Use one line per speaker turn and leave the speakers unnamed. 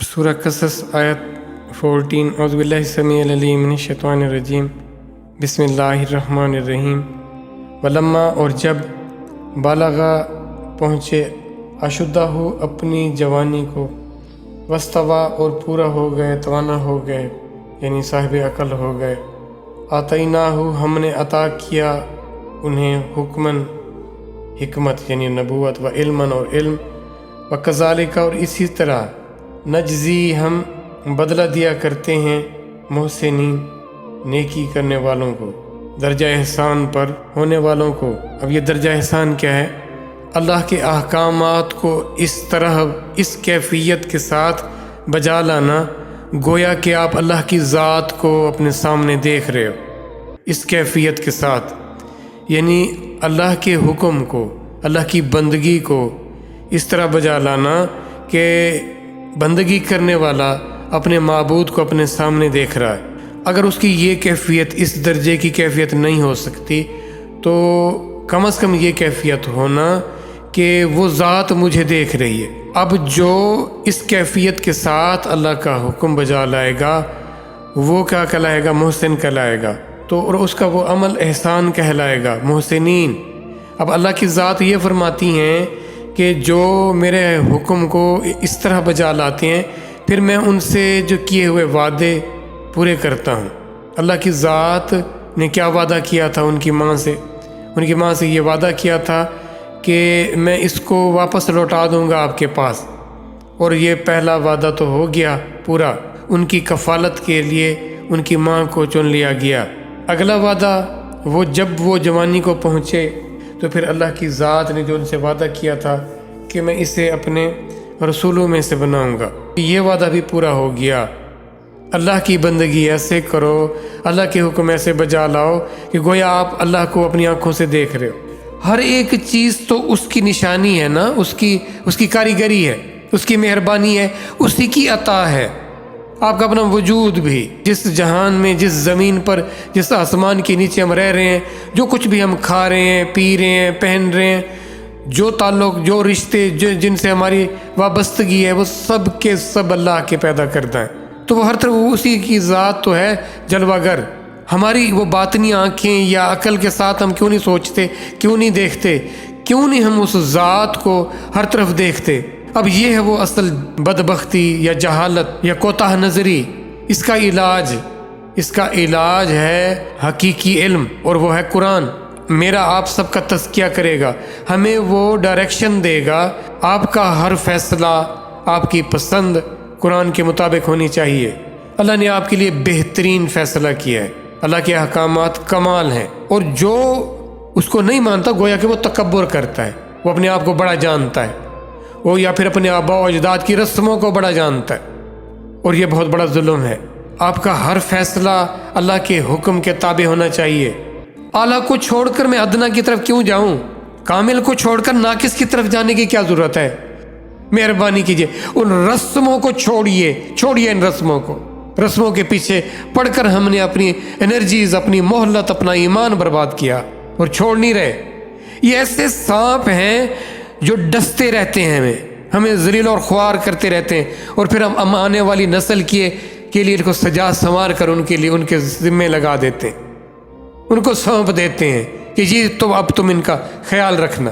سورہ قصص آیت 14 اعوذ باللہ السمیع العلیم من الشیطان الرجیم بسم اللہ الرحمن الرحیم ولما اور جب بالغا پہنچے اشدہ اپنی جوانی کو واستویٰ اور پورا ہو گئے توانا ہو گئے یعنی صاحب عقل ہو گئے آتیناہ ہم نے عطا کیا انہیں حکمن حکمت یعنی نبوت و علمن اور علم و کذالک اور اسی طرح نجزی ہم بدلہ دیا کرتے ہیں محسنین نیکی کرنے والوں کو درجہ احسان پر ہونے والوں کو۔ اب یہ درجہ احسان کیا ہے؟ اللہ کے احکامات کو اس طرح اس کیفیت کے ساتھ بجا لانا گویا کہ آپ اللہ کی ذات کو اپنے سامنے دیکھ رہے ہو، اس کیفیت کے ساتھ، یعنی اللہ کے حکم کو، اللہ کی بندگی کو اس طرح بجا لانا کہ بندگی کرنے والا اپنے معبود کو اپنے سامنے دیکھ رہا ہے۔ اگر اس کی یہ کیفیت، اس درجے کی کیفیت نہیں ہو سکتی تو کم از کم یہ کیفیت ہونا کہ وہ ذات مجھے دیکھ رہی ہے۔ اب جو اس کیفیت کے ساتھ اللہ کا حکم بجا لائے گا وہ کیا کہلائے گا؟ محسن کہلائے گا، تو اور اس کا وہ عمل احسان کہلائے گا، محسنین۔ اب اللہ کی ذات یہ فرماتی ہیں کہ جو میرے حکم کو اس طرح بجا لاتے ہیں پھر میں ان سے جو کیے ہوئے وعدے پورے کرتا ہوں۔ اللہ کی ذات نے کیا وعدہ کیا تھا ان کی ماں سے یہ وعدہ کیا تھا کہ میں اس کو واپس لوٹا دوں گا آپ کے پاس، اور یہ پہلا وعدہ تو ہو گیا پورا، ان کی کفالت کے لیے ان کی ماں کو چن لیا گیا۔ اگلا وعدہ وہ جب وہ جوانی کو پہنچے تو پھر اللہ کی ذات نے جو ان سے وعدہ کیا تھا کہ میں اسے اپنے رسولوں میں سے بناؤں گا، یہ وعدہ بھی پورا ہو گیا۔ اللہ کی بندگی ایسے کرو، اللہ کے حکم ایسے بجا لاؤ کہ گویا آپ اللہ کو اپنی آنکھوں سے دیکھ رہے ہو۔ ہر ایک چیز تو اس کی نشانی ہے نا، اس کی کاریگری ہے، اس کی مہربانی ہے، اسی کی عطا ہے۔ آپ کا اپنا وجود بھی، جس جہان میں، جس زمین پر، جس آسمان کے نیچے ہم رہ رہے ہیں، جو کچھ بھی ہم کھا رہے ہیں، پی رہے ہیں، پہن رہے ہیں، جو تعلق، جو رشتے جن سے ہماری وابستگی ہے، وہ سب کے سب اللہ کے پیدا کرتا ہے۔ تو وہ ہر طرف اسی کی ذات تو ہے جلوہ گر۔ ہماری وہ باطنی آنکھیں یا عقل کے ساتھ ہم کیوں نہیں سوچتے، کیوں نہیں دیکھتے، کیوں نہیں ہم اس ذات کو ہر طرف دیکھتے؟ اب یہ ہے وہ اصل بدبختی یا جہالت یا کوتاہ نظری۔ اس کا علاج ہے حقیقی علم، اور وہ ہے قرآن۔ میرا آپ سب کا تزکیہ کرے گا، ہمیں وہ ڈائریکشن دے گا۔ آپ کا ہر فیصلہ، آپ کی پسند قرآن کے مطابق ہونی چاہیے۔ اللہ نے آپ کے لیے بہترین فیصلہ کیا ہے، اللہ کے احکامات کمال ہیں، اور جو اس کو نہیں مانتا گویا کہ وہ تکبر کرتا ہے، وہ اپنے آپ کو بڑا جانتا ہے، وہ یا پھر اپنے آباء و اجداد کی رسموں کو بڑا جانتا ہے، اور یہ بہت بڑا ظلم ہے۔ آپ کا ہر فیصلہ اللہ کے حکم کے تابع ہونا چاہیے۔ اعلیٰ کو چھوڑ کر میں ادنا کی طرف کیوں جاؤں؟ کامل کو چھوڑ کر ناقص کی طرف جانے کی کیا ضرورت ہے؟ مہربانی کیجیے، ان رسموں کو چھوڑیے ان رسموں کے پیچھے پڑھ کر ہم نے اپنی انرجیز، اپنی مہلت، اپنا ایمان برباد کیا اور چھوڑ نہیں رہے۔ یہ ایسے سانپ ہیں جو ڈستے رہتے ہیں، ہمیں ذلیل اور خوار کرتے رہتے ہیں، اور پھر ہم آنے والی نسل کے لیے ان کو سجا سنوار کر ان کے ذمے لگا دیتے ہیں، ان کو سونپ دیتے ہیں کہ یہ تو اب تم ان کا خیال رکھنا۔